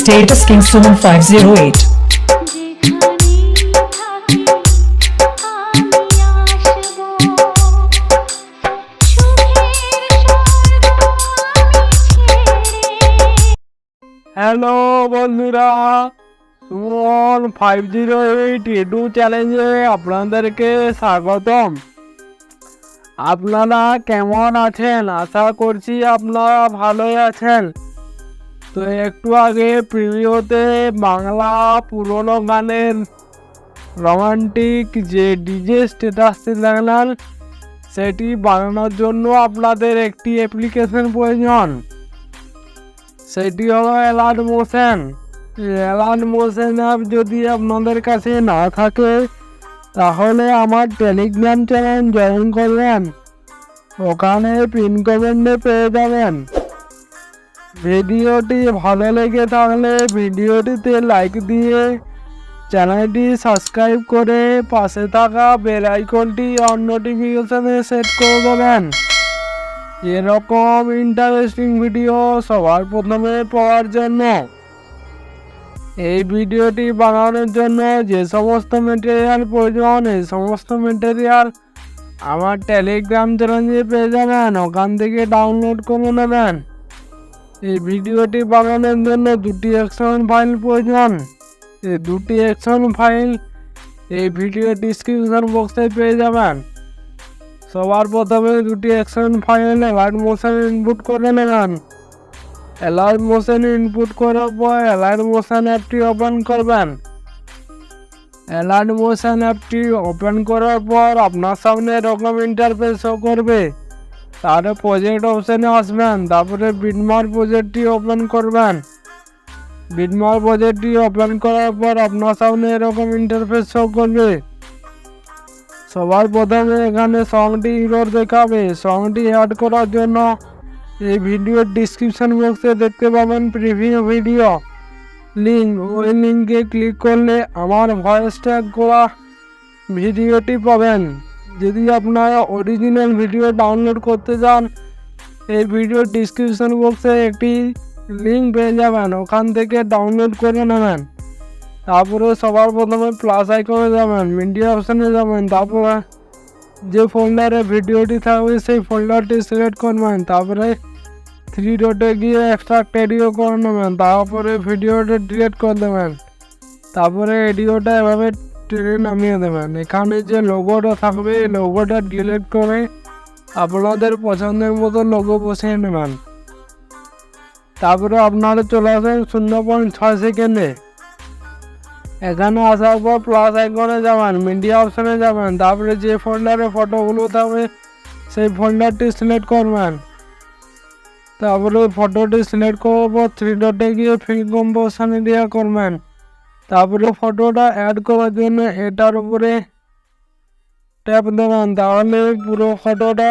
Status King Suman 508. Hello বন্ধুরা, Suman 508 edu চ্যালেঞ্জে আপনাদেরকে স্বাগতম। আপনারা কেমন আছেন? আশা করছি আপনারা ভালোই আছেন। তো একটু আগে প্রিভিউতে বাংলা পুরনো গানের রোমান্টিক যে ডিজে স্ট্যাটাসটি দেখলেন, সেটি বানানোর জন্য আপনাদের একটি অ্যাপ্লিকেশন প্রয়োজন। সেটি হলো allied motion. Allied motion app যদি আপনাদের কাছে না থাকে তাহলে আমার টেলিগ্রাম চ্যানেল জয়েন করবেন, ওখানে পিন কমেন্টে পেয়ে যাবেন। ভিডিওটি ভালো লেগে থাকলে ভিডিওটিতে লাইক দিয়ে চ্যানেলটি সাবস্ক্রাইব করে পাশে থাকা বেল আইকনটি অন নোটিফিকেশনে সেট করে দেবেন। এরকম ইন্টারেস্টিং ভিডিও সবার প্রথমে পাওয়ার জন্য। এই ভিডিওটি বানানোর জন্য যে সমস্ত ম্যাটেরিয়াল প্রয়োজন, এই সমস্ত ম্যাটেরিয়াল আমার টেলিগ্রাম চ্যানেলে পেয়ে যাবেন, ওখান থেকে ডাউনলোড করে নেবেন। এই ভিডিওটি বানানোর জন্য দুটি অ্যাকশন ফাইল প্রয়োজন। এই দুটি অ্যাকশন ফাইল এই ভিডিও ডিসক্রিপশন বক্সে পেয়ে যাবেন। সবার প্রথমে দুটি action file allied motion input করে নেবেন। অ্যালাইট মোশন ইনপুট করার পর অ্যালাইট মোশন অ্যাপটি ওপেন করবেন। অ্যালাইট মোশন অ্যাপটি ওপেন করার পর আপনার সামনে এরকম ইন্টারফেস শো করবে। তারপরে প্রজেক্ট অপশানে আসবেন, তারপরে বিটমার্ক প্রজেক্টটি ওপেন করবেন। বিটমার্ক প্রজেক্টটি ওপেন করার পর আপনার সামনে এরকম ইন্টারফেস শো করবে। সবার প্রথমে এখানে সংটি ইরর দেখাবে। সংটি অ্যাড করার জন্য এই ভিডিওর ডিসক্রিপশন বক্সে দেখতে পাবেন প্রিভিউ ভিডিও লিঙ্ক। ওই লিঙ্কে ক্লিক করলে আমার ভয়েস ট্যাগ করা ভিডিওটি পাবেন। যদি আপনারা অরিজিনাল ভিডিও ডাউনলোড করতে চান, এই ভিডিওর ডিসক্রিপশন বক্সে একটি লিঙ্ক পেয়ে যাবেন, ওখান থেকে ডাউনলোড করে নেবেন। তারপরে সবার প্রথমে প্লাস আইকনে যাবেন, মিডিয়া অপশানে যাবেন, তারপরে যে ফোল্ডারে ভিডিওটি থাকবে সেই ফোল্ডারটি সিলেক্ট করবেন। তারপরে 3 ডটে গিয়ে এক্সট্রাক্ট এডিও করে নেবেন, তারপরে ভিডিওটা ডিলিট করে দেবেন। তারপরে এডিওটা এভাবে টেনে নামিয়ে দেবেন। এখানে যে লোগোটা থাকবে এই লোগোটা ডিলিট করে আপনাদের পছন্দের মতো লোগো বসিয়ে নেবেন। তারপরে আপনারা চলে আসেন 0.6 সেকেন্ডে। এখানে আসার পর প্লাস আইকনে যাবেন, মিডিয়া অপশানে যাবেন, তারপরে যে ফোল্ডারে ফটোগুলো থাকবে সেই ফোল্ডারটি সিলেক্ট করবেন। তারপরে ফটোটি সিলেক্ট করার পর 3 ডটে গিয়ে ফিল কম্পোজিশনে দেওয়া করবেন। তারপরে ফটোটা অ্যাড করার জন্য এটার উপরে ট্যাপ দেবেন, তাহলে পুরো ফটোটা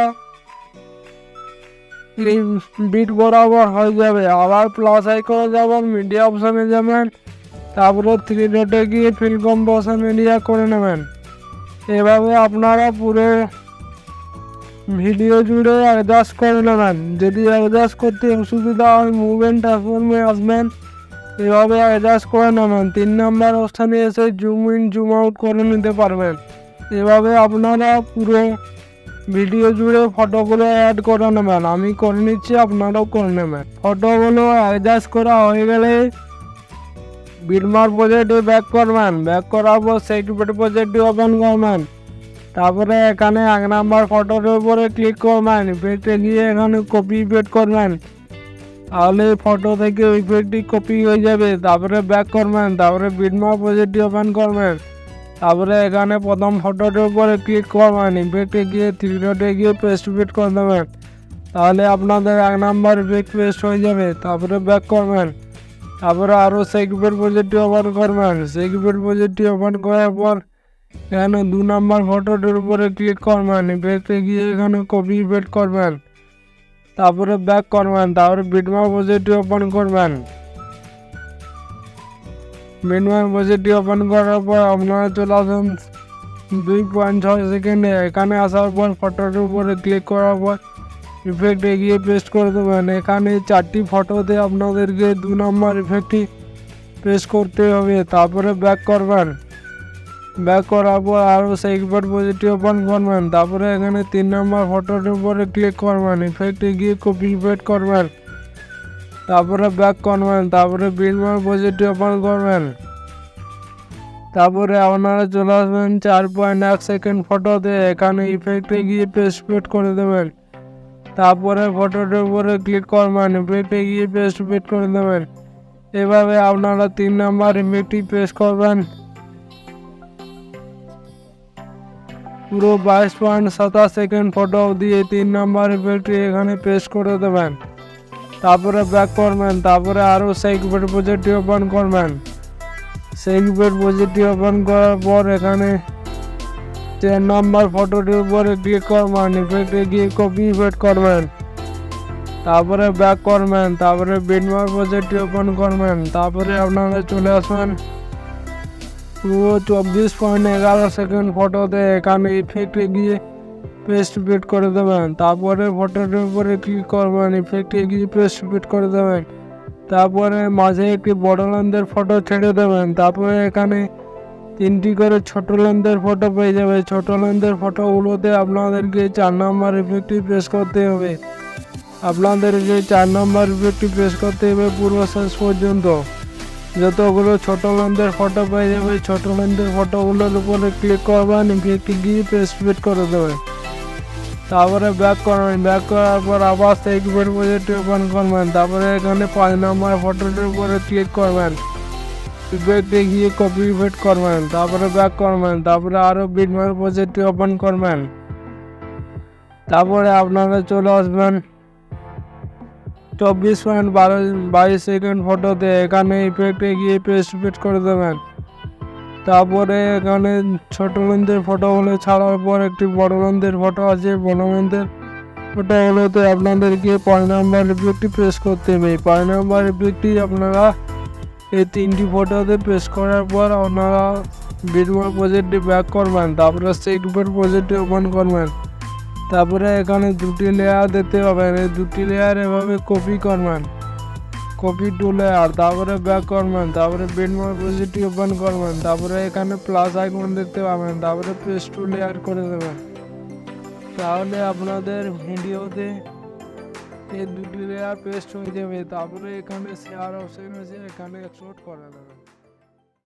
বিট বরাবর হয়ে যাবে। আবার প্লাস আইকনে যাবেন, মিডিয়া অপশানে যাবেন, তারপরে 3 ডটে গিয়ে ফিল কম্পোজিশন এরিয়া করে নেবেন। এভাবে আপনারা পুরো ভিডিও জুড়ে অ্যাডজাস্ট করে নেবেন। যদি অ্যাডজাস্ট করতে অসুবিধা হয় মুভমেন্ট ট্রান্সফর্মে আসবেন, এভাবে অ্যাডজাস্ট করে নেবেন। 3 নম্বর অপশানে এসে জুম ইন জুম আউট করে নিতে পারবেন। এভাবে আপনারা পুরো ভিডিও জুড়ে ফটোগুলো অ্যাড করে নেবেন। আমি করে নিচ্ছি, আপনারাও করে নেবেন। ফটোগুলো অ্যাডজাস্ট করা হয়ে গেলে বিটমার্ক প্রজেক্টে ব্যাক করবেন। ব্যাক করার পর সেগমেন্ট প্রজেক্টটি ওপেন করবেন। তারপরে এখানে 1 নাম্বার ফটোর উপরে ক্লিক করবেন, ইফেক্টে গিয়ে এখানে কপি ইফেক্ট করবেন, তাহলে ফটো থেকে ইফেক্টটি কপি হয়ে যাবে। তারপরে ব্যাক করবেন, তারপরে বিটমার্ক প্রজেক্টটি ওপেন করবেন, তারপরে এখানে প্রথম ফটোর উপরে ক্লিক করবেন, ইফেক্টে গিয়ে 3 ডটে গিয়ে পেস্ট ইফেক্ট করে দেবেন, তাহলে আপনাদের 1 নাম্বার ইফেক্ট পেস্ট হয়ে যাবে। তারপরে ব্যাক করবেন, তারপরে আরও সেগমেন্ট প্রজেক্টটি ওপেন করবেন। সেগমেন্ট প্রজেক্টটি ওপেন করার পর এখানে 2 নাম্বার ফটোটির উপরে ক্লিক করবেন, ইফেক্টে গিয়ে এখানে কপি ইফেক্ট করবেন, তারপরে ব্যাক করবেন, তারপরে বিটমার্ক প্রজেক্টটি ওপেন করবেন। বিটমার্ক প্রজেক্টটি ওপেন করার পর আপনারা চলে আসুন 2.6 সেকেন্ডে। এখানে আসার পর ফটোর উপরে ক্লিক করার পর ইফেক্ট এগিয়ে পেস্ট করে দেবেন। এখানে 4টি ফটোতে আপনাদেরকে 2 নম্বর ইফেক্টটি পেস্ট করতে হবে। তারপরে ব্যাক করবেন, ব্যাক করার পর আরও একবার প্রজেক্টটি ওপেন করবেন। তারপরে এখানে 3 নম্বর ফটোর উপরে ক্লিক করবেন, ইফেক্টে গিয়ে কপি পেস্ট করবেন। তারপরে ব্যাক করবেন, তারপরে বিলমার প্রজেক্টটি ওপেন করবেন। তারপরে আপনারা চলে আসবেন 4.1 সেকেন্ড ফটোতে, এখানে ইফেক্টে গিয়ে পেস্ট করে দেবেন। তারপরে ফটোটির উপরে ক্লিক করবেন, ইফেক্টে গিয়ে পেস্ট করে দেবেন। এভাবে আপনারা 3 নম্বর ইফেক্টটি পেস্ট করবেন। পুরো 22.7 সেকেন্ড ফটো দিয়ে 3 নম্বর ইফেক্টটি এখানে পেস্ট করে দেবেন। তারপরে ব্যাক করবেন, তারপরে আরও সেকেন্ড প্রজেক্টটি ওপেন করবেন। সেকেন্ড প্রজেক্টটি ওপেন করার পর এখানে 4 নম্বর ফটোটির উপরে ক্লিক করবেন, ইফেক্টে গিয়ে কপি পেস্ট করবেন। তারপরে ব্যাক করবেন, তারপরে বিটমার্ক প্রজেক্টটি ওপেন করবেন। তারপরে আপনারা চলে আসবেন পুরো 24.11 সেকেন্ড ফটোতে, এখানে ইফেক্টে গিয়ে পেস্ট করে দেবেন। তারপরে ফটোটির উপরে ক্লিক করবেন, ইফেক্টে গিয়ে পেস্ট করে দেবেন। তারপরে মাঝে একটি বড় লেন্থের ফটো ছেড়ে দেবেন। তারপরে এখানে 3টি করে ছোট লেন্থের ফটো পেয়ে যাবে। ছোট লেন্থের ফটোগুলোতে আপনাদেরকে 4 নম্বর ইফেক্টটি পেস্ট করতে হবে। আপনাদেরকে 4 নম্বর ইফেক্টটি পেস্ট করতে হবে পুরো শেষ পর্যন্ত। যতগুলো ছোট লেন্থের ফটো পেয়ে যাবে, ছোট লেন্থের ফটোগুলোর উপরে ক্লিক করবেন, ইফেক্টে গিয়ে পেস্ট করে দেবেন। তারপরে ব্যাক করবেন, ব্যাক করার পর আবার সেকেন্ড প্রজেক্টটি ওপেন করবেন। তারপরে এখানে 5 নম্বর ফটোটির উপরে ক্লিক করবেন, ইফেক্টে গিয়ে কপি পেস্ট করবেন। তারপরে ব্যাক করবেন, তারপরে আরও বিটমার্ক প্রজেক্টটি ওপেন করবেন। তারপরে আপনারা চলে আসবেন 24.22 সেকেন্ড ফটোতে, এখানে ইফেক্টে গিয়ে পেস্ট করে দেবেন। তারপরে এখানে ছোট লেন্থের ফটোগুলো ছাড়ার পর একটি বড় লেন্থের ফটো আছে। বড় লেন্থের ফটোগুলোতে আপনাদেরকে 5 নম্বর ইফেক্টটি পেস্ট করতে হবে। 5 নম্বর ইফেক্টটি আপনারা এই 3টি ফটোতে পেস্ট করার পর আপনারা বিটমার্ক প্রজেক্টটি ব্যাক করবেন। তারপরে সেকেন্ড প্রজেক্টটি ওপেন করবেন। তারপরে এখানে 2টি লেয়ার দেখতে পাবেন, এই 2টি লেয়ার এভাবে কপি করবেন, কপি টু লেয়ার। তারপরে ব্যাক করবেন, তারপরে বিটমার্ক প্রজেক্টটি ওপেন করবেন। তারপরে এখানে প্লাস আইকন দেখতে পাবেন, তারপরে পেস্ট টু লেয়ার করে দেবেন। তাহলে আপনাদের ভিডিওতে এই 2টি লেয়ার পেস্ট হয়ে যাবে। তারপরে এখানে শেয়ার অপশন আছে, এখানে এক্সপোর্ট করে দেবেন।